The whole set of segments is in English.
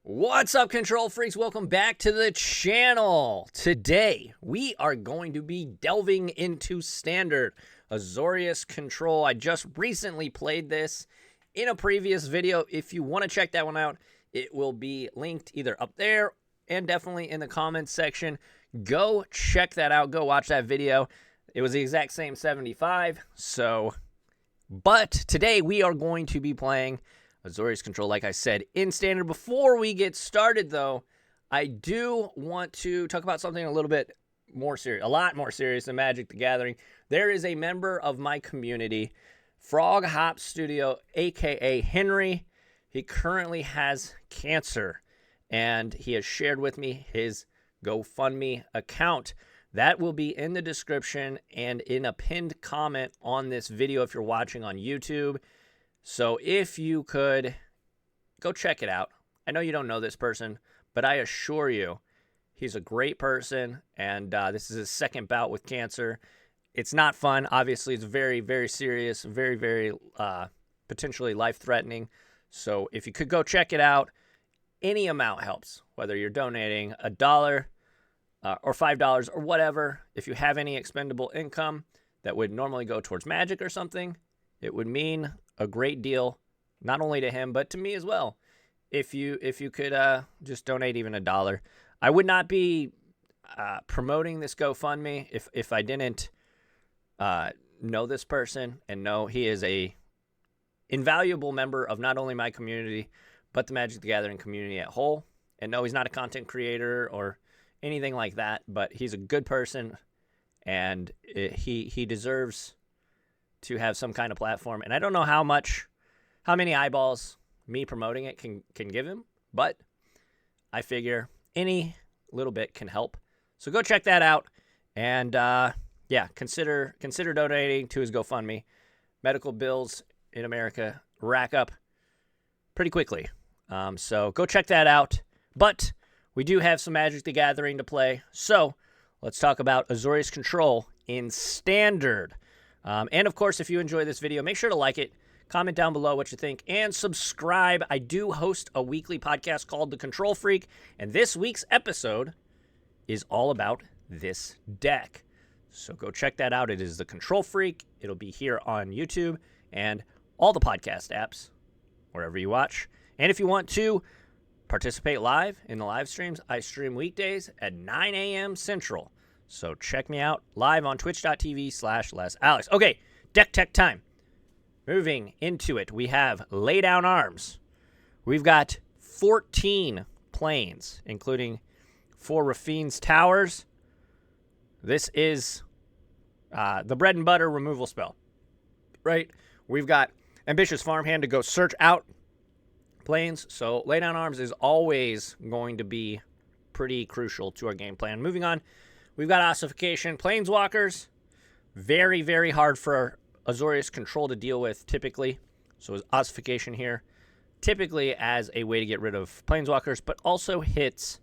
What's up, Control Freaks? Welcome back to the channel. Today, we are going to be delving into Standard Azorius Control. I just recently played this in a previous video. If you want to check that one out, it will be linked either up there and definitely in the comments section. Go check that out. Go watch that video. It was the exact same 75. But today, we are going to be playing Azorius Control, like I said, in Standard. Before we get started, though, I do want to talk about something a little bit more serious, a lot more serious than Magic the Gathering. There is a member of my community, Frog Hop Studio, a.k.a. Henry. He currently has cancer, and he has shared with me his GoFundMe account. That will be in the description and in a pinned comment on this video if you're watching on YouTube. So if you could go check it out. I know you don't know this person, but I assure you he's a great person, and this is his second bout with cancer. It's not fun. Obviously, it's very, very serious, very, very potentially life-threatening. So if you could go check it out, any amount helps, whether you're donating $1 or $5 or whatever. If you have any expendable income that would normally go towards Magic or something, it would mean a great deal, not only to him, but to me as well. If you could just donate even $1. I would not be promoting this GoFundMe if I didn't know this person and know he is a invaluable member of not only my community, but the Magic the Gathering community at whole. And no, he's not a content creator or anything like that, but he's a good person, and he deserves to have some kind of platform. And I don't know how many eyeballs me promoting it can give him, but I figure any little bit can help. So go check that out, and yeah, consider donating to his GoFundMe. Medical bills in America rack up pretty quickly, so go check that out. But we do have some Magic the Gathering to play, so let's talk about Azorius Control in Standard. And of course, if you enjoy this video, make sure to like it, comment down below what you think, and subscribe. I do host a weekly podcast called The Control Freak, and this week's episode is all about this deck. So go check that out. It is The Control Freak. It'll be here on YouTube and all the podcast apps, wherever you watch. And if you want to participate live in the live streams, I stream weekdays at 9 a.m. Central. So check me out live on twitch.tv/LesAlex. Okay, deck tech time. Moving into it, we have Lay Down Arms. We've got 14 planes, including 4 Rafine's Towers. This is the bread and butter removal spell, right? We've got Ambitious Farmhand to go search out planes. So Lay Down Arms is always going to be pretty crucial to our game plan. Moving on. We've got Ossification. Planeswalkers, very, very hard for Azorius Control to deal with typically. So Ossification here, typically as a way to get rid of Planeswalkers, but also hits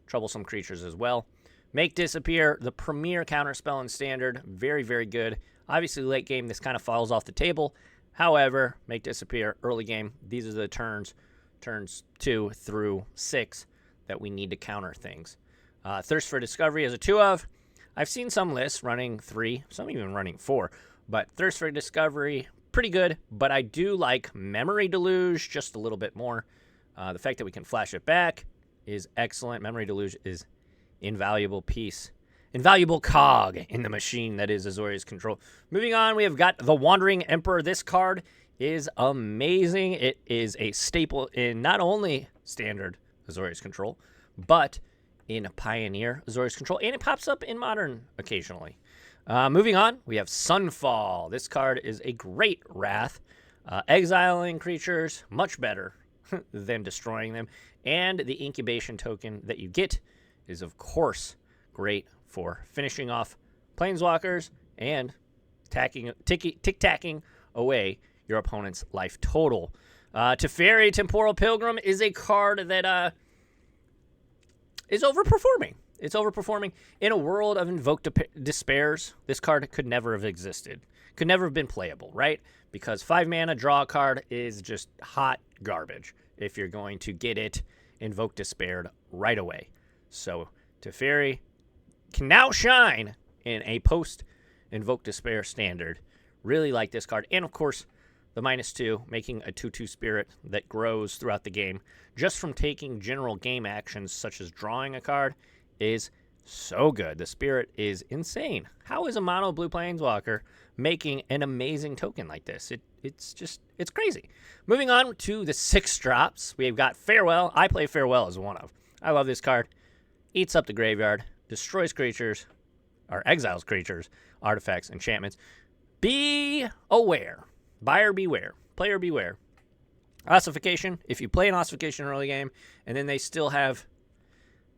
troublesome creatures as well. Make Disappear, the premier counterspell in Standard, very, very good. Obviously, late game, this kind of falls off the table. However, Make Disappear, early game, these are the turns 2 through 6, that we need to counter things. Thirst for Discovery as a 2-of. I've seen some lists running 3, some even running 4. But Thirst for Discovery, pretty good. But I do like Memory Deluge just a little bit more. The fact that we can flash it back is excellent. Memory Deluge is invaluable piece. Invaluable cog in the machine that is Azorius Control. Moving on, we have got the Wandering Emperor. This card is amazing. It is a staple in not only Standard Azorius Control, but in Pioneer Azorius Control, and it pops up in Modern occasionally. Moving on, we have Sunfall. This card is a great wrath. Exiling creatures, much better than destroying them. And the incubation token that you get is, of course, great for finishing off Planeswalkers and tick-tacking away your opponent's life total. Teferi, Temporal Pilgrim is a card that is overperforming. It's overperforming. In a world of invoked despairs, this card could never have existed. Could never have been playable, right? Because 5 mana, draw a card is just hot garbage if you're going to get it Invoke Despaired right away. So Teferi can now shine in a post-Invoke Despair standard. Really like this card. And, of course, the -2, making a 2/2 spirit that grows throughout the game just from taking general game actions such as drawing a card is so good. The spirit is insane. How is a mono blue planeswalker making an amazing token like this? It's crazy. Moving on to the 6 drops, we've got Farewell. I play Farewell as one of. I love this card. Eats up the graveyard, destroys creatures, or exiles creatures, artifacts, enchantments. Be aware. Buyer beware. Player beware. Ossification. If you play an Ossification early game, and then they still have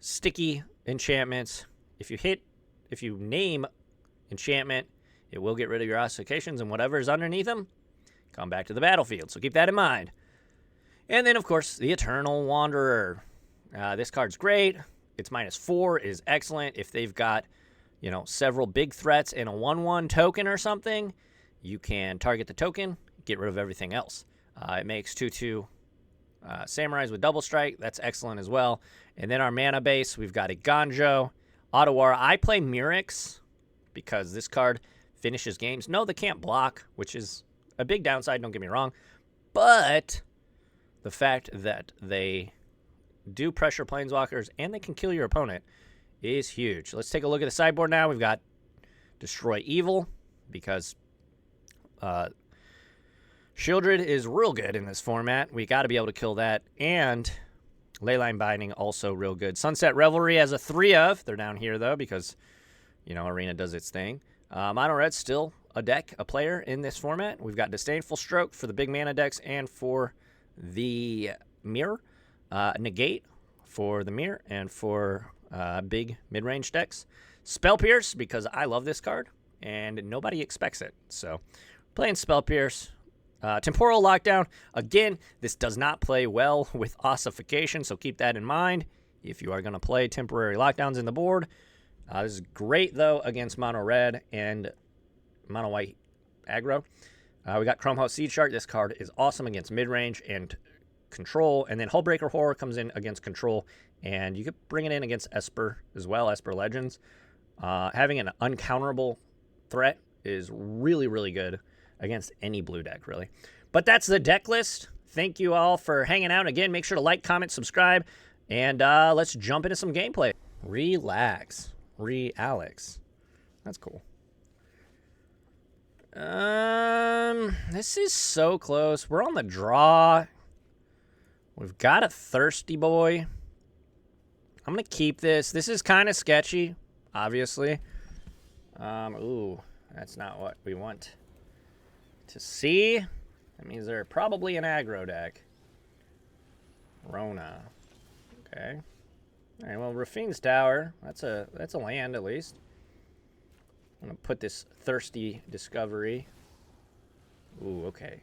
sticky enchantments, if you name enchantment, it will get rid of your Ossifications, and whatever is underneath them, come back to the battlefield. So keep that in mind. And then, of course, the Eternal Wanderer. This card's great. Its -4 is excellent. If they've got, several big threats in a 1/1 token or something, you can target the token, get rid of everything else. It makes 2/2 Samurais with double strike. That's excellent as well. And then our mana base, we've got a Ganjo, Otawara. I play Mirix because this card finishes games. No, they can't block, which is a big downside, don't get me wrong. But the fact that they do pressure planeswalkers and they can kill your opponent is huge. Let's take a look at the sideboard now. We've got Destroy Evil because Shieldred is real good in this format. We got to be able to kill that. And Leyline Binding also real good. Sunset Revelry has a 3-of. They're down here, though, because, Arena does its thing. Mono Red's still a player in this format. We've got Disdainful Stroke for the big mana decks and for the mirror. Negate for the mirror and for big mid-range decks. Spell Pierce, because I love this card, and nobody expects it. So, playing Spell Pierce. Temporal Lockdown. Again, this does not play well with Ossification, so keep that in mind if you are going to play temporary lockdowns in the board. This is great, though, against Mono Red and Mono White aggro. We got Chromehouse Seed Shark. This card is awesome against mid-range and Control. And then Hullbreaker Horror comes in against Control, and you could bring it in against Esper as well, Esper Legends. Having an uncounterable threat is really, really good against any blue deck, really. But that's the deck list. Thank you all for hanging out. Again, make sure to like, comment, subscribe, and let's jump into some gameplay. Relax. Alex. That's cool. This is so close. We're on the draw. We've got a Thirsty Boy. I'm going to keep this. This is kind of sketchy, obviously. Ooh, that's not what we want to see. That means they're probably an aggro deck. Rona. Okay. All right, well, Rafine's Tower. That's a land, at least. I'm going to put this Thirsty Discovery. Ooh, okay.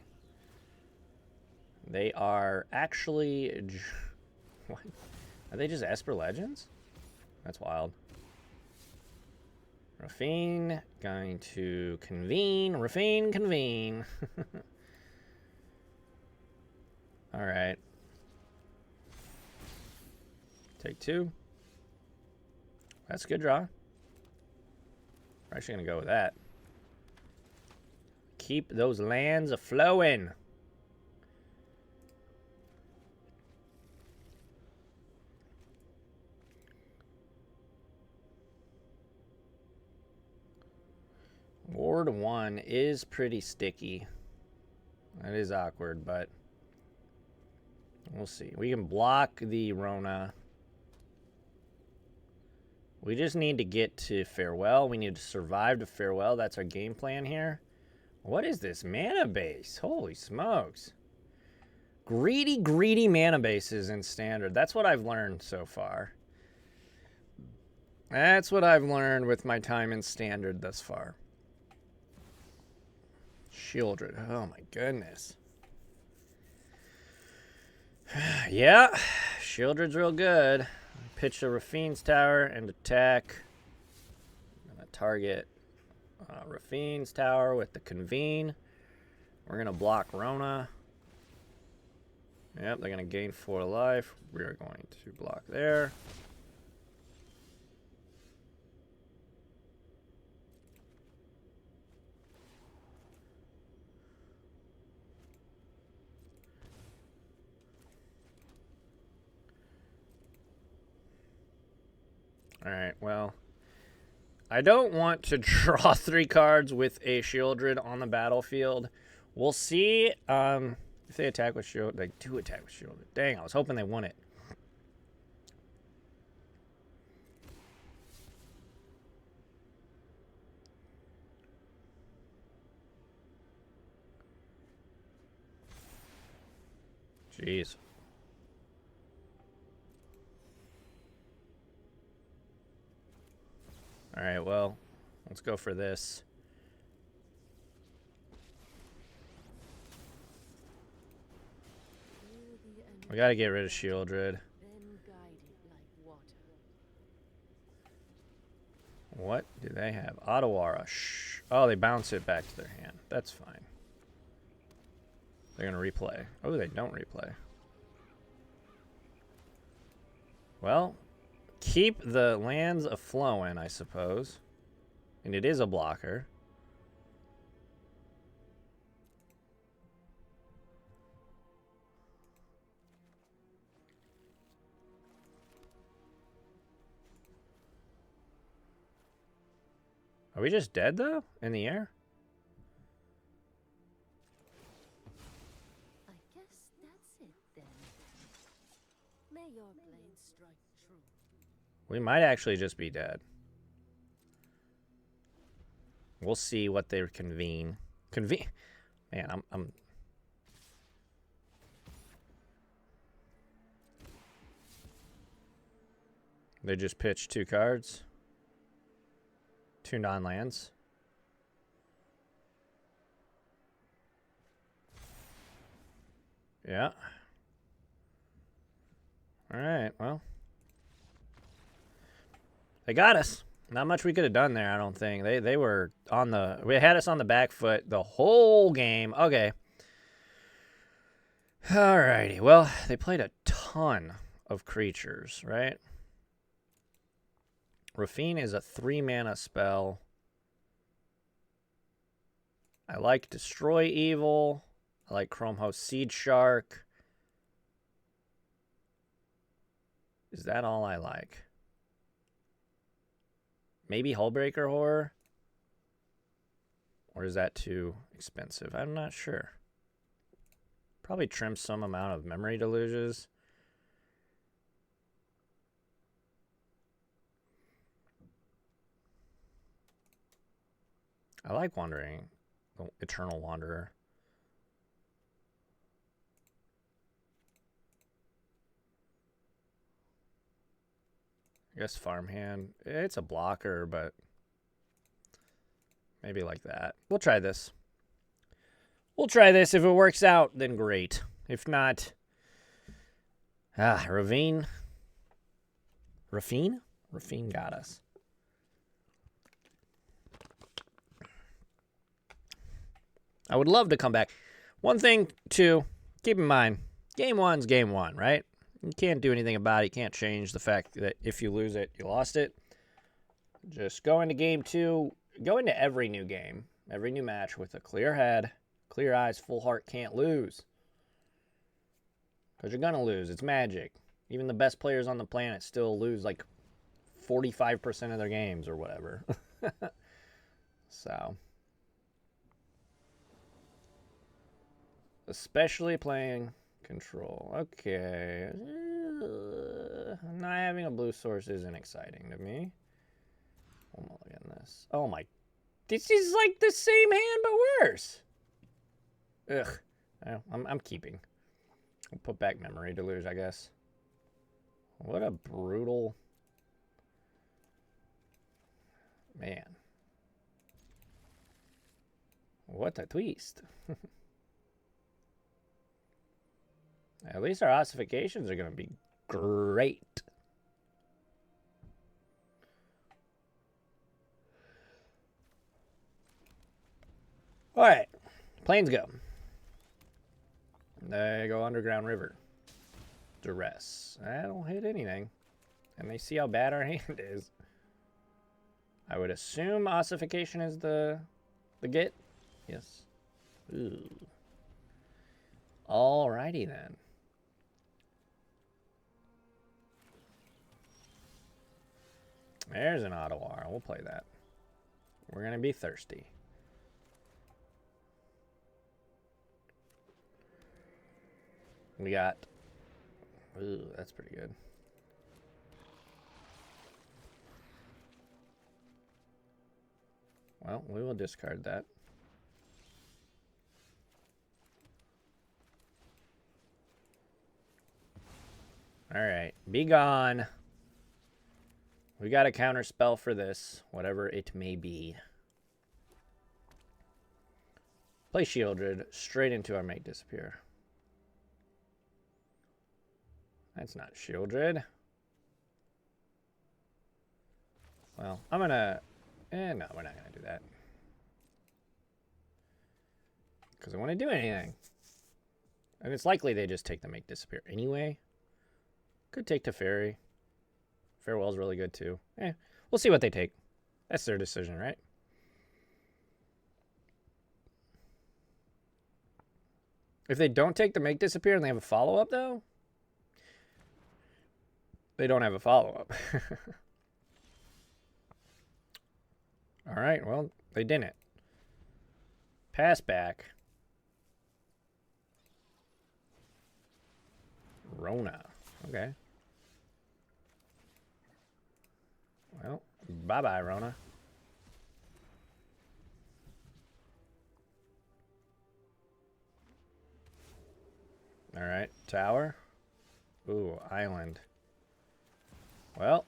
They are actually... What? Are they just Esper Legends? That's wild. Rafine, going to convene. Rafine, convene. Alright. Take 2. That's a good draw. We're actually going to go with that. Keep those lands a-flowing. Ward 1 is pretty sticky. That is awkward, but we'll see. We can block the Rona. We just need to get to Farewell. We need to survive to Farewell. That's our game plan here. What is this mana base? Holy smokes. Greedy, greedy mana bases in Standard. That's what I've learned so far. That's what I've learned with my time in Standard thus far. Shieldred. Oh my goodness. Yeah, Shieldred's real good. Pitch the Rafine's Tower and attack. I'm gonna target Rafine's Tower with the Convene. We're gonna block Rona. Yep, they're going to gain 4 life. We are going to block there. Alright, well, I don't want to draw 3 cards with a Shieldred on the battlefield. We'll see if they attack with Shield. They do attack with Shieldred. Dang, I was hoping they won it. Jeez. Alright, well, let's go for this. We gotta get rid of Shieldred. What do they have? Ottawara. Shh. Oh, they bounce it back to their hand. That's fine. They're gonna replay. Oh, they don't replay. Well, keep the lands a-flowing, I suppose. And it is a blocker. Are we just dead, though? In the air? I guess that's it, then. May your blade strike true. We might actually just be dead. We'll see what they convene. Man, I'm... They just pitched 2 cards. 2 non-lands. Yeah. Alright, well. They got us. Not much we could have done there, I don't think. They were on the... We had us on the back foot the whole game. Okay. Alrighty. Well, they played a ton of creatures, right? Rafine is a 3-mana spell. I like Destroy Evil. I like Chromehost Seed Shark. Is that all I like? Maybe Hullbreaker Horror? Or is that too expensive? I'm not sure. Probably trim some amount of Memory Deluges. I like Wandering, Eternal Wanderer. I guess Farmhand. It's a blocker, but maybe like that. We'll try this. We'll try this. If it works out, then great. If not, Ravine. Rafine? Rafine got us. I would love to come back. One thing, too, keep in mind, game one's game one, right? You can't do anything about it. You can't change the fact that if you lose it, you lost it. Just go into game 2. Go into every new game, every new match with a clear head, clear eyes, full heart, can't lose. Because you're going to lose. It's Magic. Even the best players on the planet still lose like 45% of their games or whatever. So... Especially playing Control. Okay. Not having a blue source isn't exciting to me. I'm looking at this. Oh my. This is like the same hand, but worse. Ugh. I'm keeping. I'll put back Memory Deluge, I guess. What a brutal... Man. What a twist. At least our ossifications are going to be great. All right. Plains go. They go Underground River. Duress. I don't hit anything. And they see how bad our hand is. I would assume ossification is the get. Yes. Ooh. Alrighty then. There's an Ottawa. We'll play that. We're going to be thirsty. We got... Ooh, that's pretty good. Well, we will discard that. Alright, be gone. We got a counter spell for this, whatever it may be. Play Shieldred straight into our Make Disappear. That's not Shieldred. Well, I'm gonna... no, we're not gonna do that. Because I want to do anything. And it's likely they just take the Make Disappear anyway. Could take Teferi. Farewell's really good too. We'll see what they take. That's their decision, right? If they don't take the Make Disappear and they have a follow-up, though, they don't have a follow-up. All right, well, they didn't. Pass back. Rona. Okay. Well, bye-bye, Rona. All right, tower. Ooh, island. Well.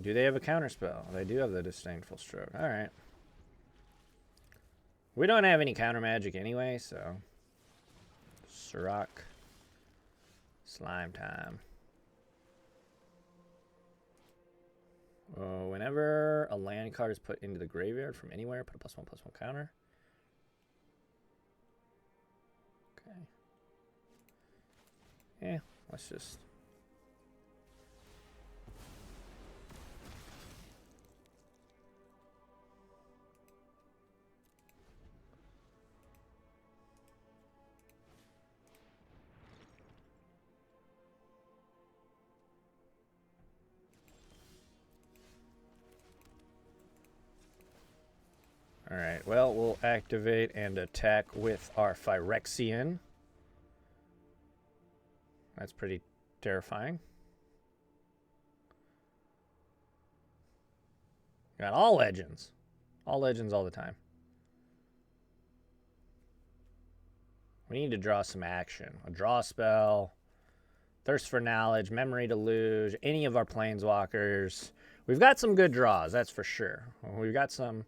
Do they have a counterspell? They do have the Disdainful Stroke. All right. We don't have any counter magic anyway, so... Sirach. Slime time. Whenever a land card is put into the graveyard from anywhere, put a +1/+1 counter. Okay. Yeah, let's just... Alright, well, we'll activate and attack with our Phyrexian. That's pretty terrifying. Got all legends. All legends all the time. We need to draw some action. A draw spell, Thirst for Knowledge, Memory Deluge, any of our Planeswalkers. We've got some good draws, that's for sure. We've got some...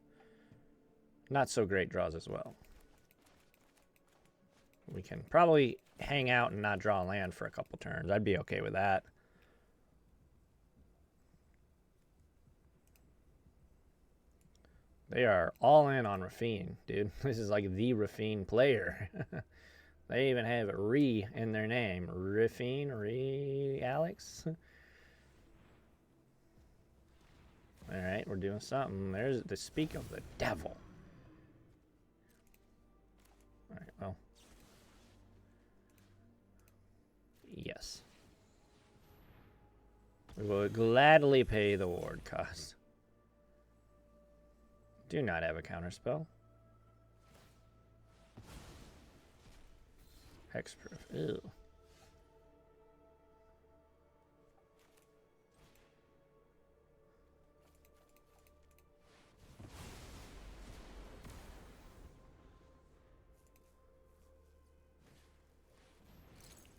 not so great draws as well. We can probably hang out and not draw land for a couple turns. I'd be okay with that. They are all in on Rafine, dude. This is like the Rafine player. They even have Re in their name. Rafine, Alex. All right, we're doing something. There's the speak of the devil. All right, well. Yes. We will gladly pay the ward cost. Do not have a counterspell. Hexproof. Ew.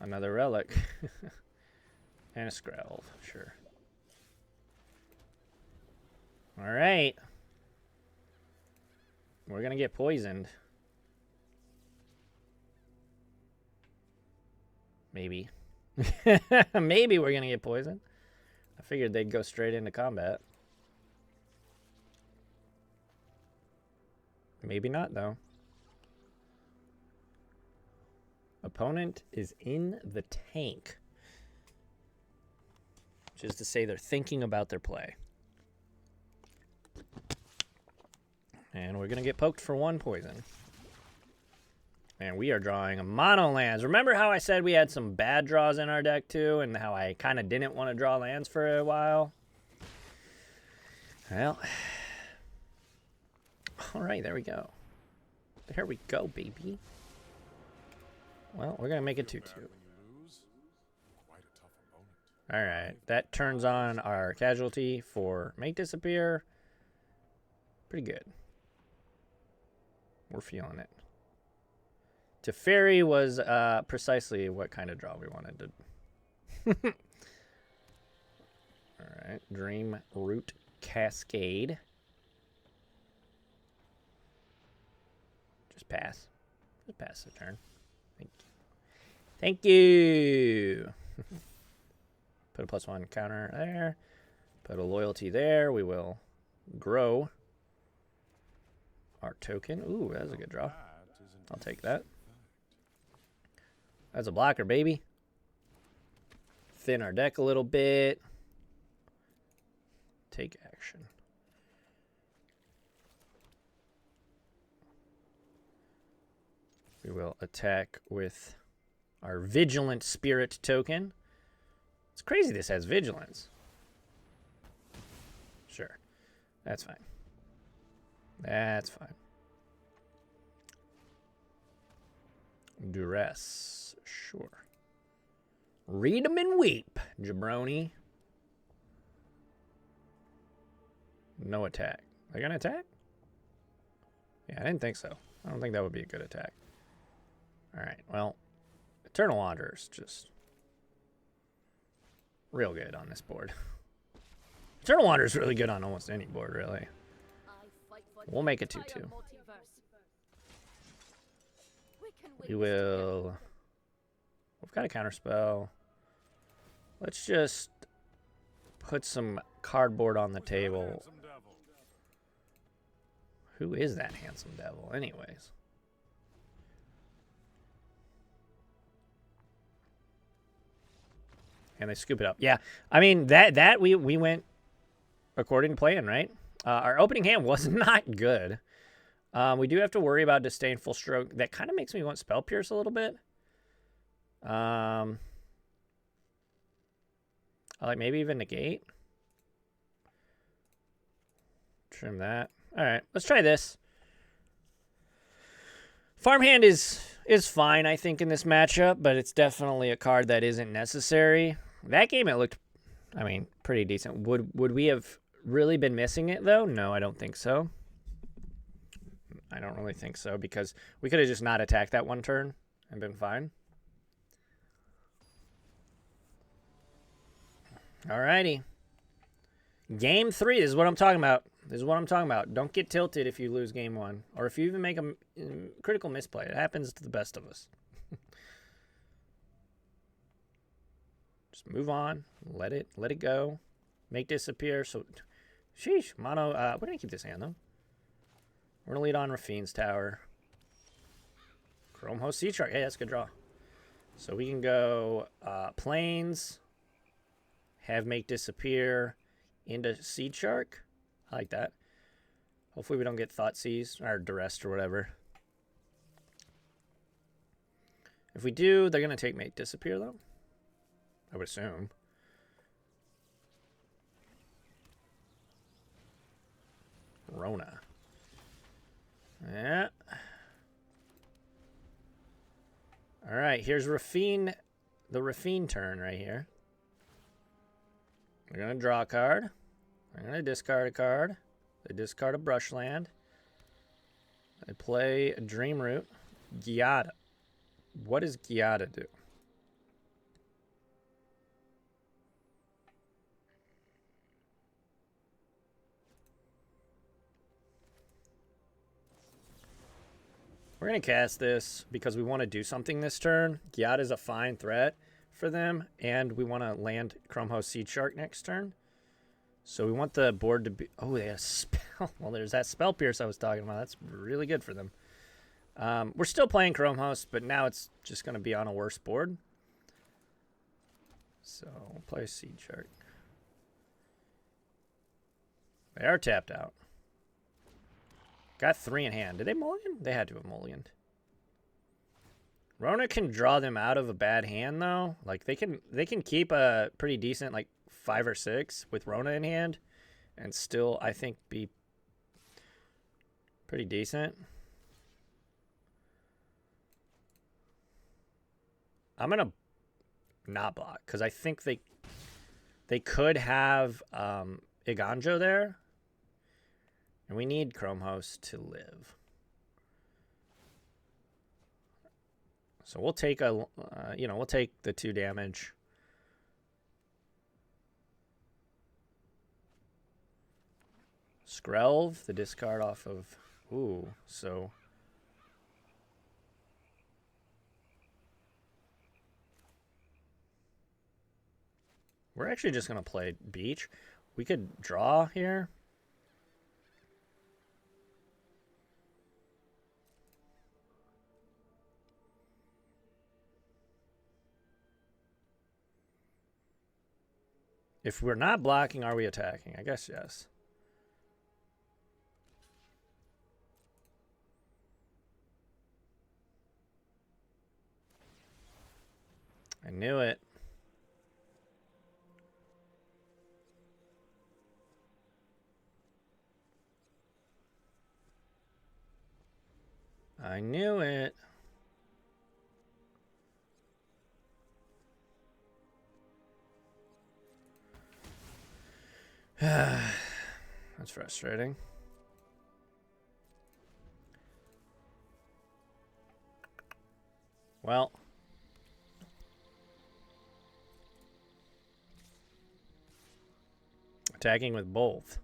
Another relic. And a Screlv, sure. Alright. We're gonna get poisoned. Maybe. Maybe we're gonna get poisoned. I figured they'd go straight into combat. Maybe not, though. Opponent is in the tank. Which is to say they're thinking about their play. And we're going to get poked for 1 poison. And we are drawing a mono lands. Remember how I said we had some bad draws in our deck too, and how I kind of didn't want to draw lands for a while? Well, all right, there we go. There we go, baby. Well, we're going to make it 2-2. All right, that turns on our casualty for Make Disappear. Pretty good. We're feeling it. Teferi was precisely what kind of draw we wanted to. All right, Dream Root Cascade. Just pass. Just pass the turn. Thank you. Thank you. Put a +1 counter there. Put a loyalty there. We will grow our token. Ooh, that was a good draw. I'll take that. That's a blocker, baby. Thin our deck a little bit. Take action. We will attack with our Vigilant Spirit token. It's crazy this has Vigilance. Sure. That's fine. That's fine. Duress. Sure. Read 'em and weep, jabroni. No attack. Are they going to attack? Yeah, I didn't think so. I don't think that would be a good attack. All right, well, Eternal Wanderer's just real good on this board. Eternal Wanderer's really good on almost any board, really. We'll make it 2-2. We will... We've got a counterspell. Let's just put some cardboard on the table. Who is that handsome devil, anyways? And they scoop it up. Yeah, I mean, that we went according to plan, right? Our opening hand was not good. We do have to worry about Disdainful Stroke. That kind of makes me want Spell Pierce a little bit. I like maybe even Negate. Trim that. All right, let's try this. Farmhand is fine, I think, in this matchup, but it's definitely a card that isn't necessary. That game, it looked, I mean, pretty decent. Would we have really been missing it, though? No, I don't think so. I don't really think so, because we could have just not attacked that one turn and been fine. Alrighty. Game 3, this is what I'm talking about. This is what I'm talking about. Don't get tilted if you lose game 1. Or if you even make a critical misplay. It happens to the best of us. Just move on. Let it go. Make Disappear. So, sheesh. Mono, we're going to keep this hand, though. We're going to lead on Rafine's Tower. Chrome Host Sea Shark. Hey, that's a good draw. So we can go Plains. Have Make Disappear into Seed Shark. I like that. Hopefully we don't get Thoughtseize or Duress or whatever. If we do, they're going to take Make Disappear, though. I would assume. Rona. Yeah. All right, here's Rafine, the Rafine turn right here. We're going to draw a card. We're going to discard a card. They discard a Brushland. They play a Dreamroot. Giada. What does Giada do? We're going to cast this because we want to do something this turn. Giada is a fine threat for them, and we want to land Chrome Host Seed Shark next turn. So we want the board to be... Oh, they have a spell. Well, there's that Spell Pierce I was talking about. That's really good for them. We're still playing Chrome Host, but now it's just going to be on a worse board. So we'll play Seed Shark. They are tapped out. Got 3 in hand. Did they mulligan? They had to have mulliganed. Rona can draw them out of a bad hand though. Like they can keep a pretty decent like 5 or 6 with Rona in hand and still I think be pretty decent. I'm gonna not block because I think they could have Iganjo there, and we need Chrome Host to live. So we'll take we'll take the 2 damage. Skrelv, the discard off of so. We're actually just going to play Beach. We could draw here. If we're not blocking, are we attacking? I guess yes. I knew it. I knew it. That's frustrating. Well, attacking with both.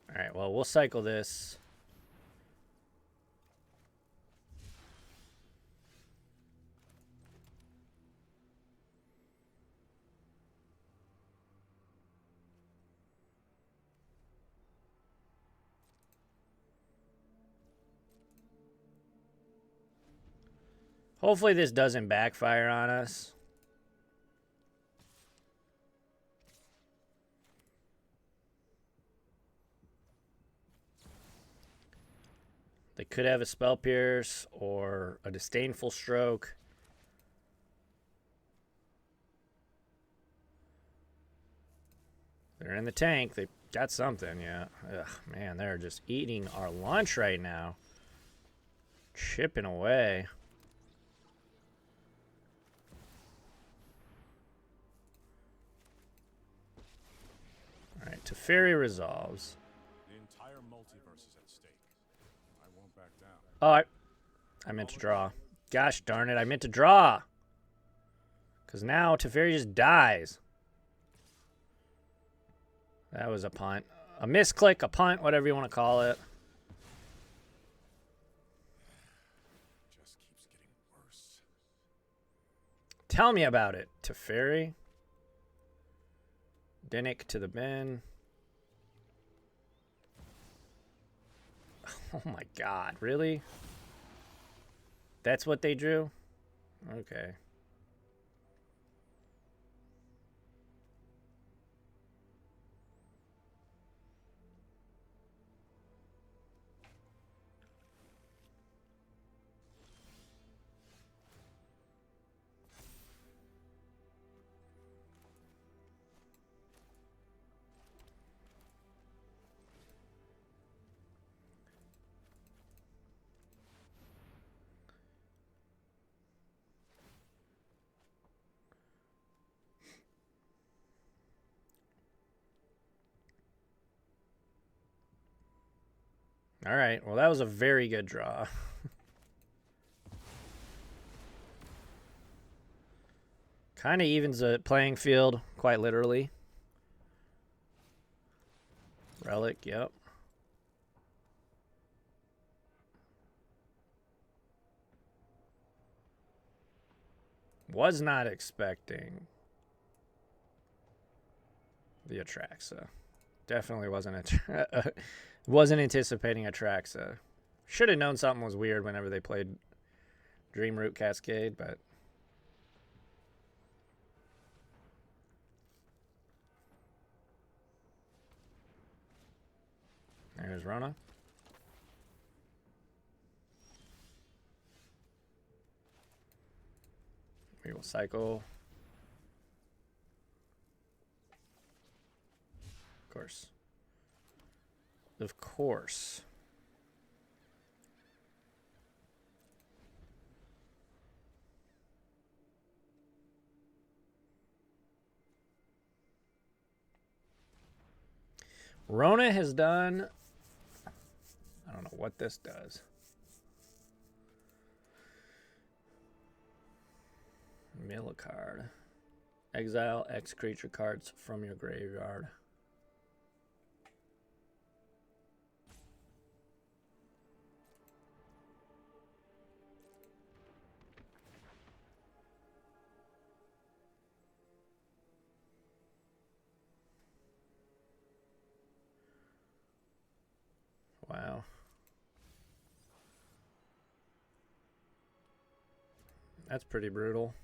All right, well, we'll cycle this. Hopefully this doesn't backfire on us. They could have a Spell Pierce or a Disdainful Stroke. They're in the tank. They got something, yeah. Ugh, man, they're just eating our lunch right now. Chipping away. All right, Teferi resolves. The entire multiverse is at stake. I won't back down. Oh, I meant to draw. Gosh darn it, I meant to draw. Because now Teferi just dies. That was a punt. A misclick, a punt, whatever you want to call it. Just keeps getting worse. Tell me about it, Teferi. Dinnick to the bin. Oh my god, really? That's what they drew? Okay. All right, well, that was a very good draw. Kind of evens the playing field, quite literally. Relic, yep. Was not expecting the Atraxa. Definitely wasn't anticipating Atraxa. Should have known something was weird whenever they played Dreamroot Cascade, but there's Rona. We will cycle. Of course. Of course. Rona has done... I don't know what this does. Mill a card. Exile X creature cards from your graveyard. Wow. That's pretty brutal.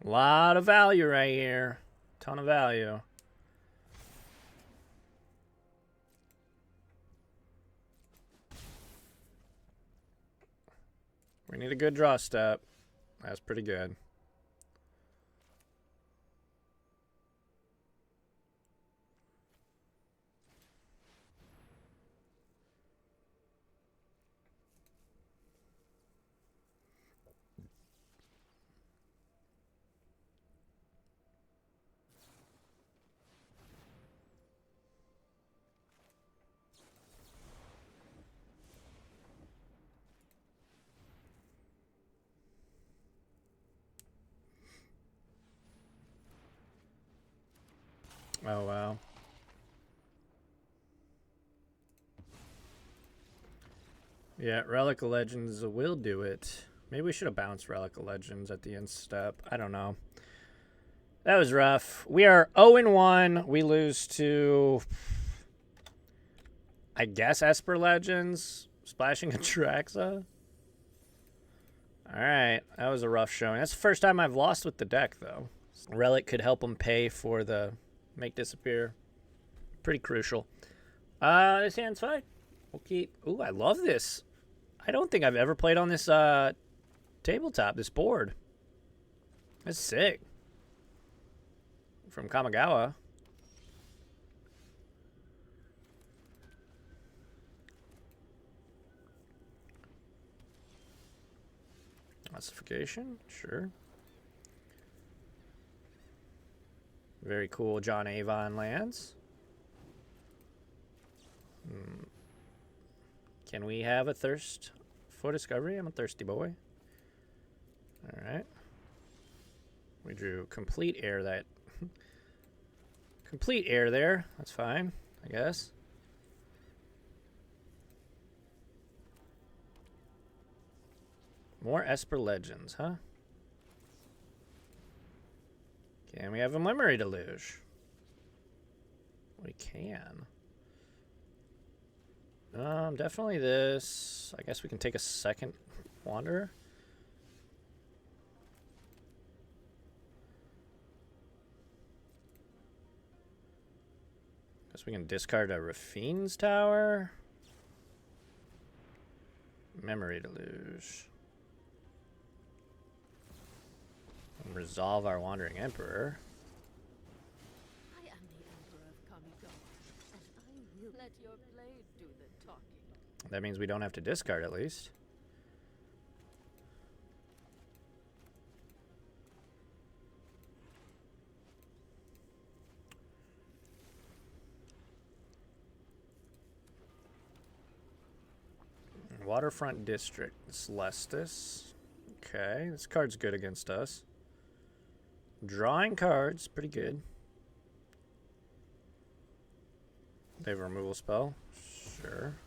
A lot of value right here. Ton of value. We need a good draw step. That's pretty good. Oh, wow. Yeah, Relic of Legends will do it. Maybe we should have bounced Relic of Legends at the end step. I don't know. That was rough. We are 0-1. We lose to, I guess, Esper Legends. Splashing Atraxa. Alright, that was a rough showing. That's the first time I've lost with the deck, though. Relic could help them pay for the make disappear. Pretty crucial. This hand's fine. We'll keep... Ooh, I love this. I don't think I've ever played on this tabletop, this board. That's sick. From Kamigawa. Ossification, sure. Very cool John Avon lands. Can we have a thirst for discovery? I'm a thirsty boy. Alright. We drew complete air that... complete air there. That's fine, I guess. More Esper Legends, huh? Can we have a Memory Deluge? We can. Definitely this. I guess we can take a second Wanderer. Guess we can discard a Rafine's Tower. Memory Deluge. And resolve our Wandering Emperor. I am the Emperor of Kamigawa, and I will let your blade do the talking. That means we don't have to discard at least. Waterfront District. Celestis. Okay, this card's good against us. Drawing cards, pretty good. They have a removal spell. Sure.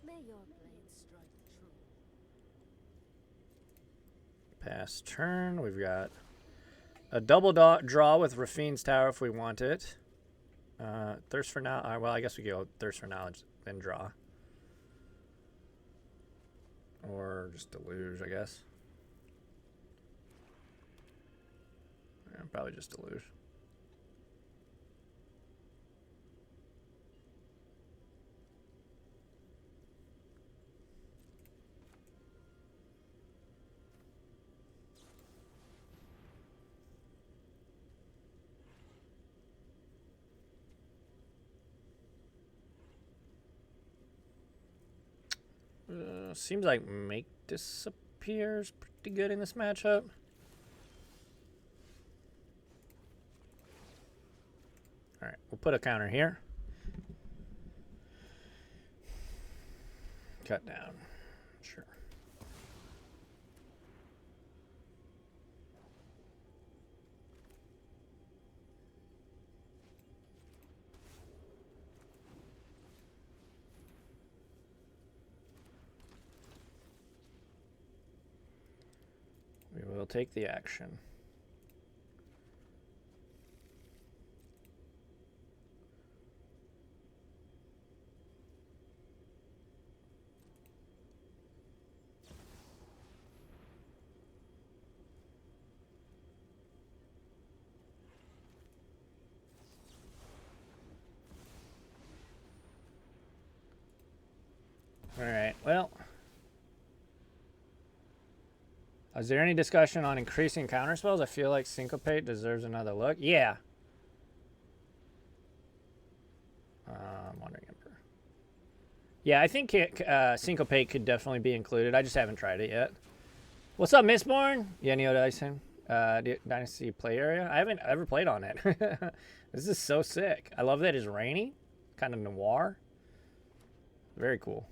May your blade strike true. Pass turn. We've got a double draw with Rafine's Tower if we want it. Thirst for now. Well, I guess we go Thirst for Knowledge, then draw. Or just Deluge, I guess. Yeah, probably just Deluge. Seems like Make Disappears pretty good in this matchup. Alright, we'll put a counter here. Cut down. Sure. We will take the action. All right, well. Is there any discussion on increasing counterspells? I feel like Syncopate deserves another look. Yeah. Wandering Emperor. Yeah, I think Syncopate could definitely be included. I just haven't tried it yet. What's up, Mistborn? Yeah, Neo Dyson. Dynasty play area. I haven't ever played on it. This is so sick. I love that it's rainy. Kind of noir. Very cool.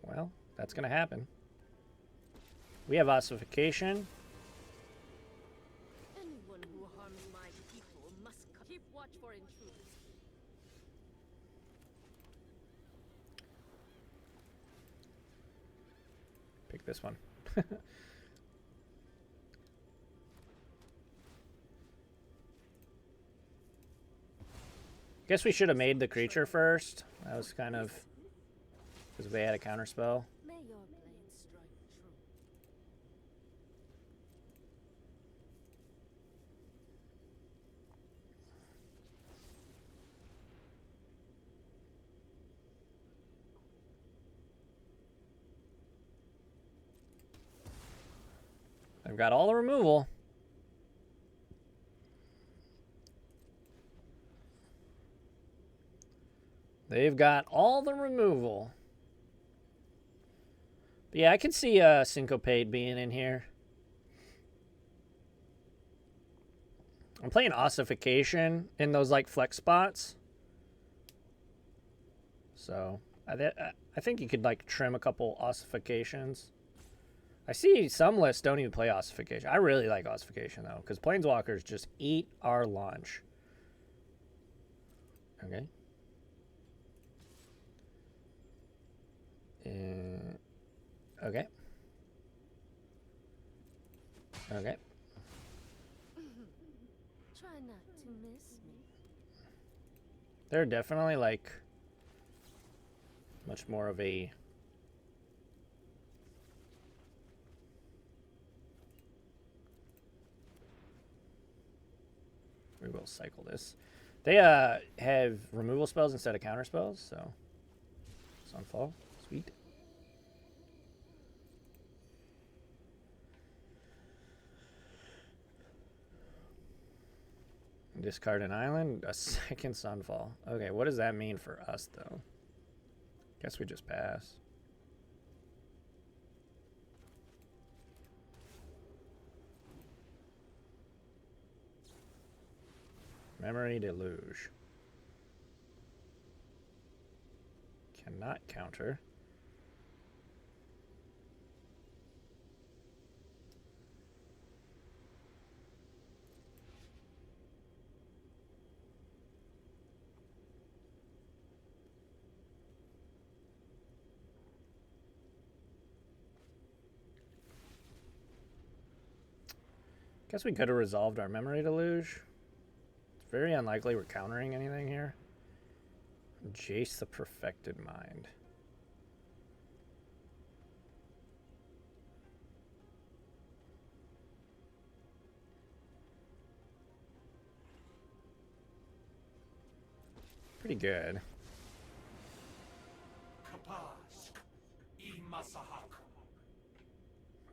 Well, that's going to happen. We have ossification. Anyone who harms my people must keep watch for intruders. Pick this one. Guess we should have made the creature first. That was kind of because they had a counterspell. May your blade strike true. They've got all the removal. They've got all the removal. But yeah, I can see Syncopate being in here. I'm playing Ossification in those like flex spots. So I think you could like trim a couple Ossifications. I see some lists don't even play Ossification. I really like Ossification though, because Planeswalkers just eat our lunch. Okay. Okay. Okay. Try not to miss me. They're definitely like much more of a we will cycle this. They have removal spells instead of counter spells, so Sunfall. Sweet. Discard an island, a second Sunfall. Okay, what does that mean for us, though? Guess we just pass. Memory Deluge. Cannot counter. Guess we could have resolved our Memory Deluge. It's very unlikely we're countering anything here. Jace the Perfected Mind. Pretty good.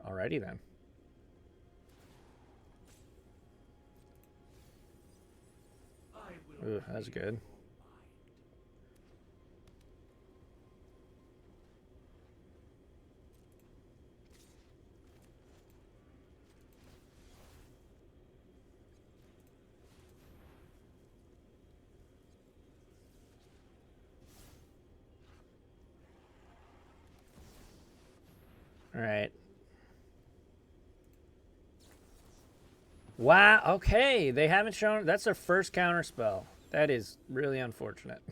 Alrighty then. Ooh, that's good. All right. Wow, okay. They haven't shown... That's their first counter spell. That is really unfortunate.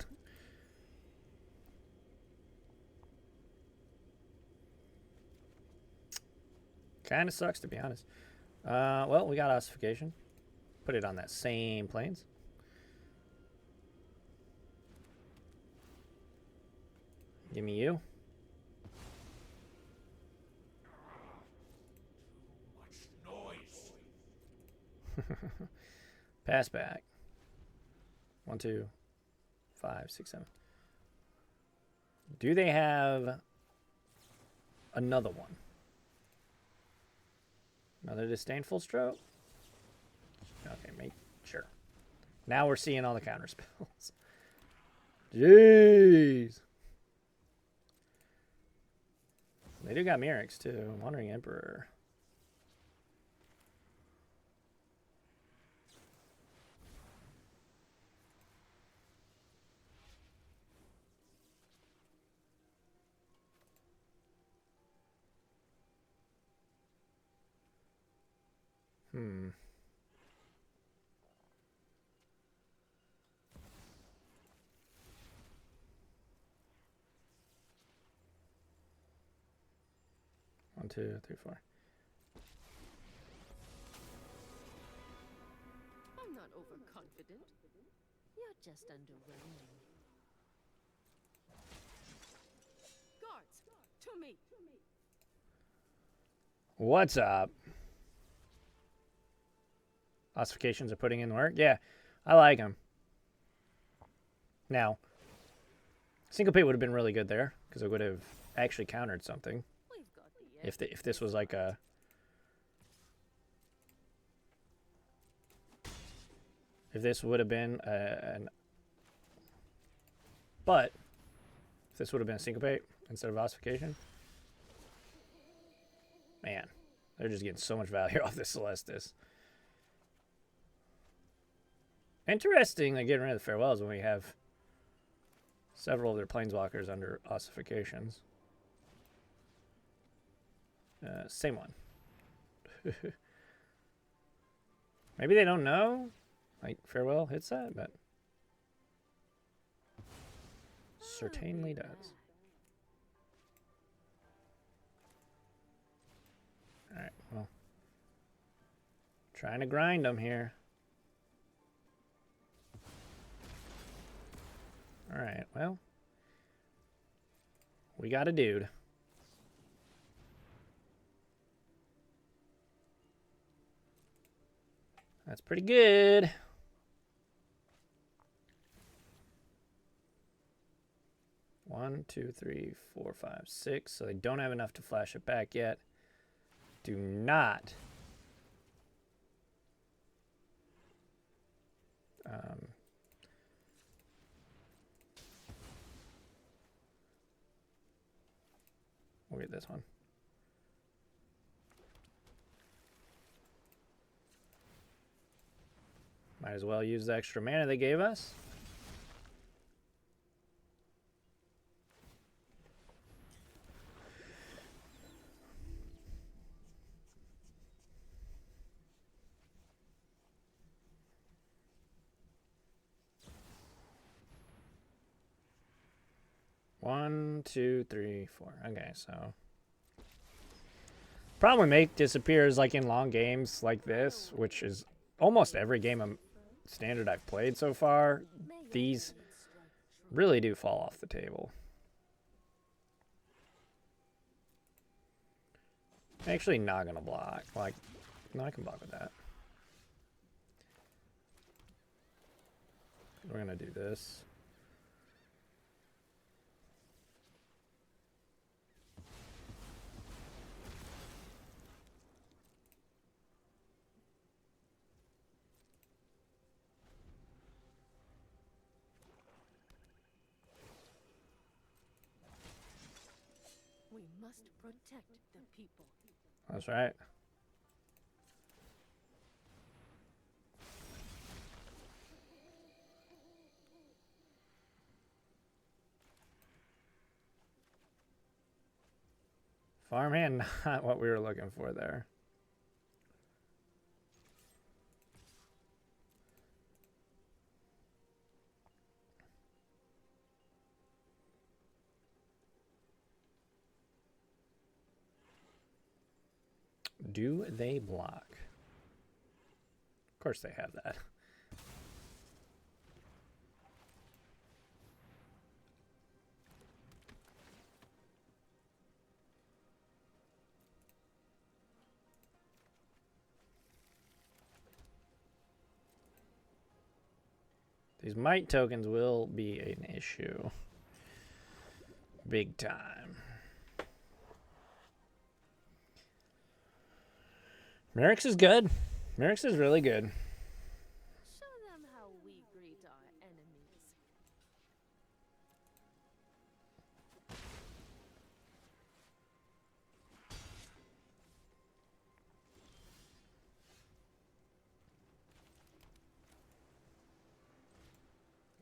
Kind of sucks, to be honest. Well, we got ossification. Put it on that same planes. Give me you. Pass back. 1, 2, 5, 6, 7. Do they have another one? Another disdainful stroke? Okay, make sure. Now we're seeing all the counter spells. Jeez. They do got Mirrex too. Wandering Emperor. Hmm. One, 2, 3, 4. I'm not overconfident. You're just underwhelming. Guards, to me. What's up? Ossifications are putting in work. Yeah, I like them. Now, Syncopate would have been really good there because it would have actually countered something. If this was like a... If this would have been But, if this would have been a Syncopate instead of Ossification... Man, they're just getting so much value off this Celestis. Interesting that getting rid of the Farewells when we have several of their Planeswalkers under Ossifications. Same one. Maybe they don't know. Like, Farewell hits that, but... certainly does. Alright, well. Trying to grind them here. Alright, well. We got a dude. That's pretty good. One, 2, 3, 4, 5, 6. So they don't have enough to flash it back yet. Do not. We'll get this one. Might as well use the extra mana they gave us. One, two, three, four. Okay, so problem with make disappears like in long games like this, which is almost every game of Standard I've played so far. These really do fall off the table. Actually, not gonna block. Like, no, I can block with that. We're gonna do this. We must protect the people. That's right. Farmhand, not what we were looking for there. Do they block? Of course they have that. These might tokens will be an issue. Big time. Merrick's is good. Merrick's is really good. Show them how we greet our enemies.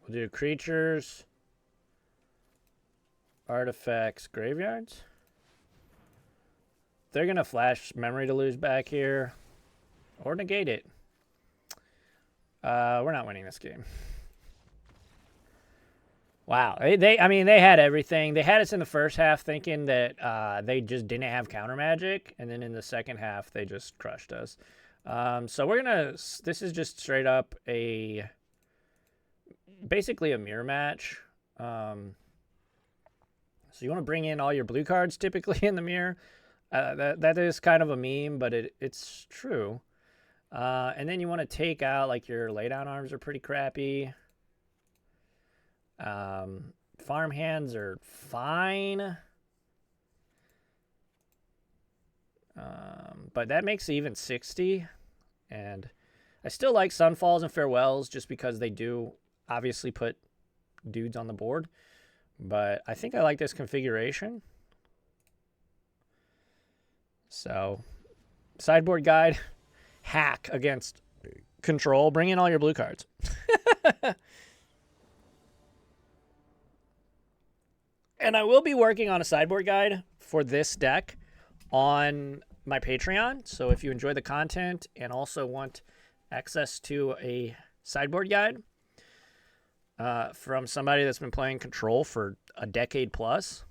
We'll do creatures, artifacts, graveyards. They're going to flash memory to lose back here or negate it. We're not winning this game. Wow. I mean, they had everything. They had us in the first half thinking that they just didn't have counter magic. And then in the second half, they just crushed us. So we're going to, this is just straight up basically a mirror match. So you want to bring in all your blue cards typically in the mirror. That is kind of a meme, but it's true. And then you want to take out, like, your laydown arms are pretty crappy. Farm hands are fine. But that makes it even 60. And I still like Sunfalls and Farewells just because they do obviously put dudes on the board. But I think I like this configuration. So, sideboard guide, hack against control. Bring in all your blue cards. And I will be working on a sideboard guide for this deck on my Patreon. So if you enjoy the content and also want access to a sideboard guide from somebody that's been playing Control for a decade plus,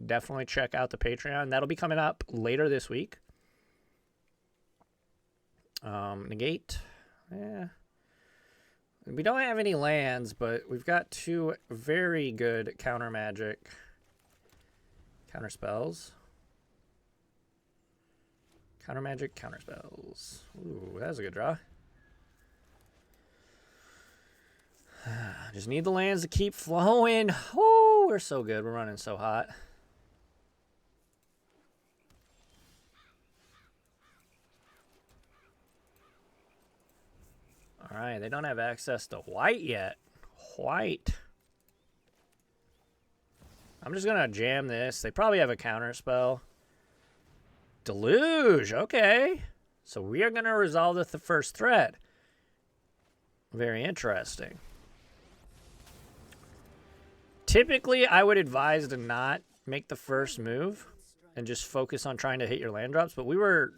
definitely check out the Patreon. That'll be coming up later this week. Negate. Yeah. We don't have any lands, but we've got two very good counter magic counter spells. Counter magic, counter spells. Ooh, that was a good draw. Just need the lands to keep flowing. Ooh, we're so good. We're running so hot. All right, they don't have access to white yet. White. I'm just going to jam this. They probably have a counter spell. Deluge. Okay. So we are going to resolve the first threat. Very interesting. Typically, I would advise to not make the first move and just focus on trying to hit your land drops, but we were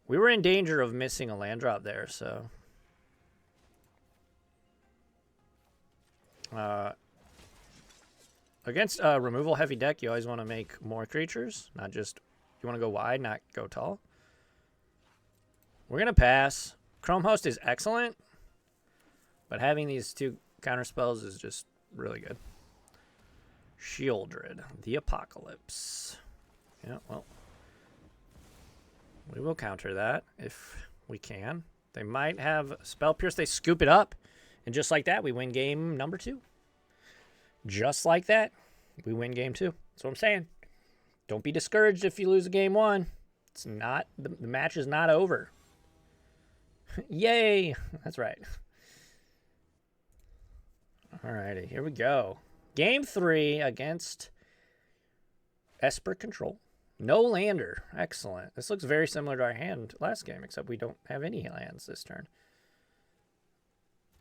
in danger of missing a land drop there, so against a removal heavy deck, you always want to make more creatures, not just, you want to go wide, not go tall. We're going to pass. Chrome Host is excellent, but having these two counter spells is just really good. Shieldred, the Apocalypse. Yeah, well, we will counter that if we can. They might have Spell Pierce. They scoop it up, and just like that, we win game number 2. Just like that, we win game 2. That's what I'm saying. Don't be discouraged if you lose a game 1. It's not, the match is not over. Yay! That's right. Alrighty, here we go. Game 3 against Esper Control. No lander. Excellent. This looks very similar to our hand last game, except we don't have any lands this turn.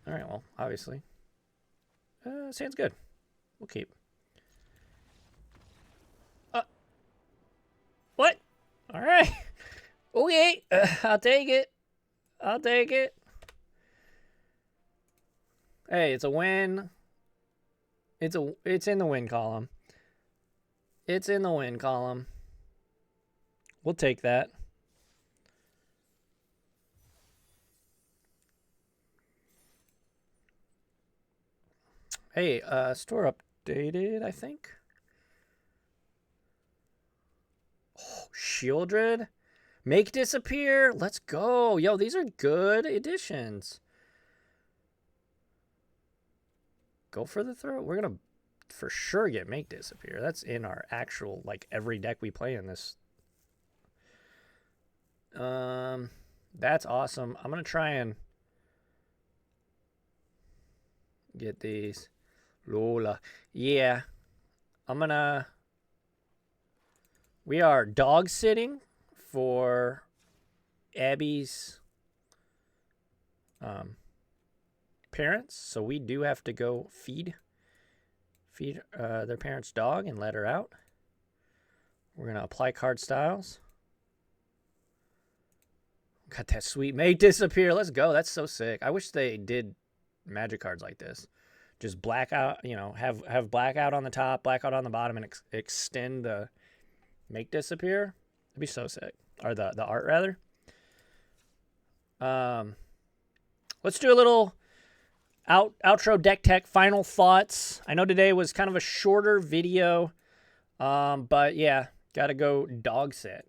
Alright, well, obviously. Sounds good. We'll keep. What? Alright. Okay. I'll take it. I'll take it. Hey, it's a win. It's in the win column. It's in the win column. We'll take that. Hey, store updated, I think. Oh, Shieldred. Make disappear. Let's go. Yo, these are good additions. Go for the throw. We're going to for sure get make disappear. That's in our actual, like, every deck we play in this. That's awesome. I'm going to try and get these. Lola. Yeah. I'm going to... We are dog sitting for Abby's parents, so we do have to go feed their parents' dog and let her out. We're going to apply card styles. Got that sweet make disappear. Let's go. That's so sick. I wish they did magic cards like this. Just blackout, you know, have blackout on the top, blackout on the bottom, and extend the make disappear. It'd be so sick. Or the art, rather. Let's do a little outro deck tech final thoughts. I know today was kind of a shorter video, but yeah, gotta go dog sit.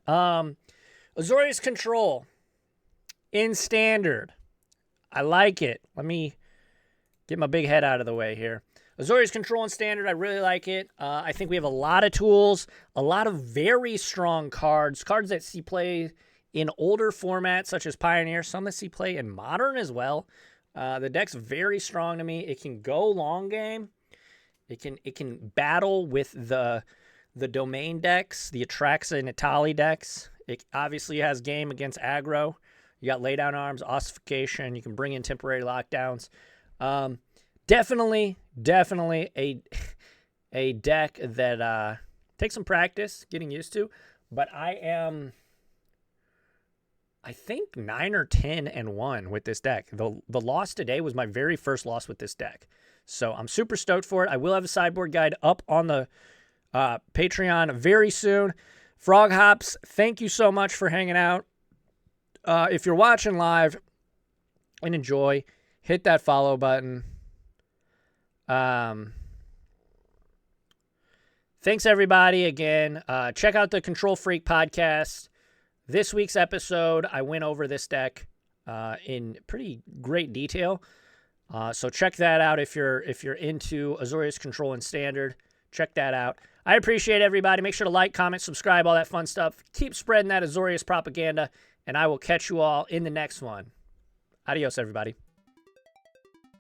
Azorius Control in standard. I like it. Let me get my big head out of the way here. Azorius Control in standard, I really like it. I think we have a lot of tools, a lot of very strong cards that see play in older formats such as Pioneer, some that see play in Modern as well. The deck's very strong to me. It can go long game. It can battle with the domain decks, the Atraxa and Itali decks. It obviously has game against aggro. You got laydown arms, ossification. You can bring in temporary lockdowns. Definitely a deck that takes some practice getting used to. But I think 9 or 10-1 with this deck. The loss today was my very first loss with this deck. So I'm super stoked for it. I will have a sideboard guide up on the Patreon very soon. Frog Hops, thank you so much for hanging out. If you're watching live and enjoy, hit that follow button. Thanks, everybody, again. Check out the Control Freak podcast. This week's episode, I went over this deck in pretty great detail. So check that out if you're into Azorius Control and Standard. Check that out. I appreciate everybody. Make sure to like, comment, subscribe, all that fun stuff. Keep spreading that Azorius propaganda, and I will catch you all in the next one. Adios, everybody.